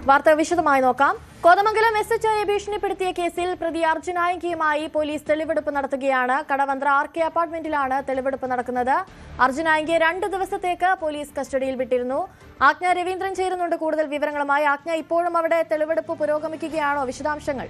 വാർത്ത വിശദമായി നോക്കാം. കോതമംഗലം SHOയെ ഭീഷണിപ്പെടുത്തിയ കേസിൽ പ്രതി അർജുനായികയുമായി പോലീസ് തെളിവെടുപ്പ് നടത്തുകയാണ്. കടവന്ത്ര RK അപ്പാർട്ട്മെന്റിലാണ് തെളിവെടുപ്പ് നടക്കുന്നത്. അർജുനായികയെ 2 ദിവസത്തേക്ക് പോലീസ് കസ്റ്റഡിയിൽ വിട്ടിരുന്നു. ആജ്ഞ രവീന്ദ്രൻ ചേരുന്നുണ്ട് കൂടുതൽ വിവരങ്ങളുമായി. ആജ്ഞ, ഇപ്പോഴും അവിടെ തെളിവെടുപ്പ് പുരോഗമിക്കുകയാണോ? വിശദാംശങ്ങൾ.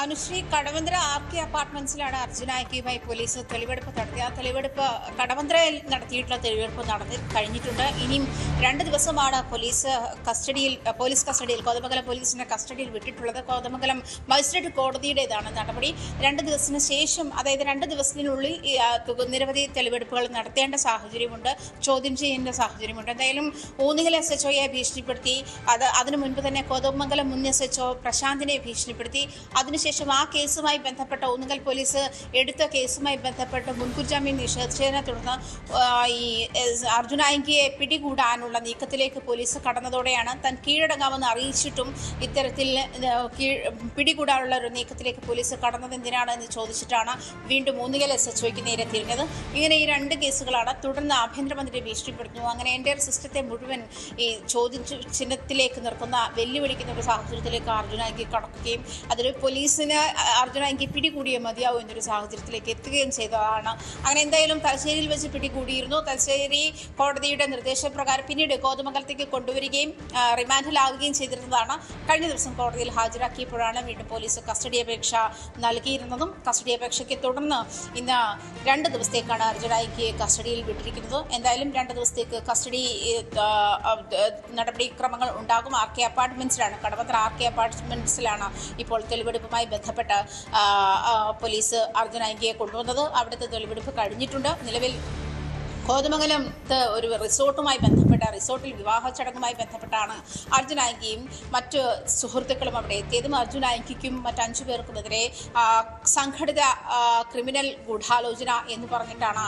അനുശ്രീ, കടവന്ത്ര RK അപ്പാർട്ട്മെന്റ്സിലാണ് അർജുനായികയുമായി പോലീസ് തെളിവെടുപ്പ് നടത്തിയത്. ആ തെളിവെടുപ്പ് കടവന്ത്രയിൽ നടത്തിയിട്ടുള്ള തെളിവെടുപ്പ് നടത്തി കഴിഞ്ഞിട്ടുണ്ട്. ഇനിയും 2 ദിവസമാണ് പോലീസ് കസ്റ്റഡിയിൽ കോതമംഗലം പോലീസിന്റെ കസ്റ്റഡിയിൽ വിട്ടിട്ടുള്ളത്. കോതമംഗലം മജിസ്ട്രേറ്റ് കോടതിയുടേതാണ് നടപടി. 2 ദിവസത്തിന് ശേഷം, അതായത് 2 ദിവസത്തിനുള്ളിൽ നിരവധി തെളിവെടുപ്പുകൾ നടത്തേണ്ട സാഹചര്യമുണ്ട്, ചോദ്യം ചെയ്യേണ്ട സാഹചര്യമുണ്ട്. എന്തായാലും ഊന്നുകൽ SHOയെ ഭീഷണിപ്പെടുത്തി, അതിനു മുൻപ് തന്നെ കോതമംഗലം മുൻ SHO പ്രശാന്തിനെ ഭീഷണിപ്പെടുത്തി. അതിനുശേഷം ആ കേസുമായി ബന്ധപ്പെട്ട ഊന്നുകൽ പോലീസ് എടുത്ത കേസുമായി ബന്ധപ്പെട്ട് മുൻകൂർ ജാമ്യം നിഷേധിച്ചതിനെ തുടർന്ന് ഈ അർജുനായികയെ പിടികൂടാനുള്ള നീക്കത്തിലേക്ക് പോലീസ് കടന്നതോടെയാണ് താൻ കീഴടങ്ങാമെന്ന് അറിയിച്ചിട്ടും ഇത്തരത്തിൽ പിടികൂടാനുള്ള ഒരു നീക്കത്തിലേക്ക് പോലീസ് കടന്നത് എന്തിനാണെന്ന് ചോദിച്ചിട്ടാണ് വീണ്ടും ഊന്നുകൽ SHOയ്ക്ക് നേരെ തിരിഞ്ഞത്. ഇങ്ങനെ ഈ 2 കേസുകളാണ്. തുടർന്ന് ആഭ്യന്തരമന്ത്രിയെ ഭീഷണിപ്പെടുത്തുന്നു. അങ്ങനെ എൻ്റെ സിസ്റ്റത്തെ മുഴുവൻ ഈ ചോദ്യം ചിഹ്നത്തിലേക്ക് നിർത്തുന്ന, വെല്ലുവിളിക്കുന്ന ഒരു സാഹചര്യത്തിലേക്ക് അർജുനായിക കടക്കുകയും അതിൽ പോലീസിന് അർജുനായിക്ക് പിടികൂടിയേ മതിയാവും എന്നൊരു സാഹചര്യത്തിലേക്ക് എത്തുകയും ചെയ്തതാണ്. അങ്ങനെ എന്തായാലും തലശ്ശേരിയിൽ വെച്ച് പിടികൂടിയിരുന്നു. തലശ്ശേരി കോടതിയുടെ നിർദ്ദേശപ്രകാരം പിന്നീട് കോതമംഗലത്തേക്ക് കൊണ്ടുവരികയും റിമാൻഡിലാവുകയും ചെയ്തിരുന്നതാണ്. കഴിഞ്ഞ ദിവസം കോടതിയിൽ ഹാജരാക്കിയപ്പോഴാണ് വീണ്ടും പോലീസ് കസ്റ്റഡി അപേക്ഷ നൽകിയിരുന്നതും. കസ്റ്റഡി അപേക്ഷയ്ക്ക് തുടർന്ന് ഇന്ന് 2 ദിവസത്തേക്കാണ് അർജുനായിക്ക് കസ്റ്റഡിയിൽ വിട്ടിരിക്കുന്നത്. എന്തായാലും 2 ദിവസത്തേക്ക് കസ്റ്റഡി നടപടിക്രമങ്ങൾ ഉണ്ടാകും. RK അപ്പാർട്ട്മെന്റ്സിലാണ്, കടവന്ത്ര RK അപ്പാർട്ട്മെന്റ്സിലാണ് ഇപ്പോൾ തെളിവെടുപ്പുമായി ബന്ധപ്പെട്ട് പോലീസ് അർജുനായികയെ കൊണ്ടുവന്നത്. അവിടുത്തെ തെളിവെടുപ്പ് കഴിഞ്ഞിട്ടുണ്ട്. നിലവിൽ കോതമംഗലത്ത് ഒരു റിസോർട്ടിൽ വിവാഹ ചടങ്ങുമായി ബന്ധപ്പെട്ടാണ് അർജുനായികയും മറ്റ് സുഹൃത്തുക്കളും അവിടെ എത്തിയതും. അർജുനായിക്കും മറ്റ് 5 പേർക്കുമെതിരെ സംഘടിത ക്രിമിനൽ ഗൂഢാലോചന എന്ന് പറഞ്ഞിട്ടാണ്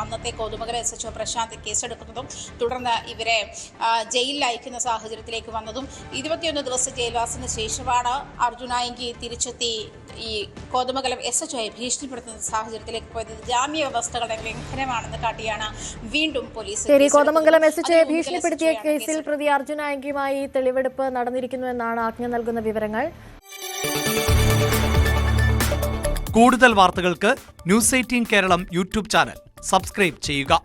അന്നത്തെ കോതമംഗലം SHO പ്രശാന്ത് കേസെടുക്കുന്നതും തുടർന്ന് ഇവരെ ജയിലിൽ അയക്കുന്ന സാഹചര്യത്തിലേക്ക് വന്നതും. 21 ദിവസം ജയിൽവാസത്തിന് ശേഷമാണ് അർജുനായിക്ക് തിരിച്ചെത്തി ഈ കോതമംഗലം SHOയെ ഭീഷണിപ്പെടുത്തുന്ന സാഹചര്യത്തിലേക്ക് പോയത്. ജാമ്യ വ്യവസ്ഥകളുടെ ലംഘനമാണെന്ന് കാട്ടിയാണ് വീണ്ടും പോലീസ്. കോതമംഗലം SHOയെ ഭീഷണിപ്പെടുത്തിയ കേസിൽ പ്രതി അർജുനായികയുമായി തെളിവെടുപ്പ് നടന്നിരിക്കുന്നുവെന്നാണ് ആജ്ഞ നൽകുന്ന വിവരങ്ങൾ. കൂടുതൽ വാർത്തകൾക്ക് News 18 Keralam YouTube channel subscribe ചെയ്യുക.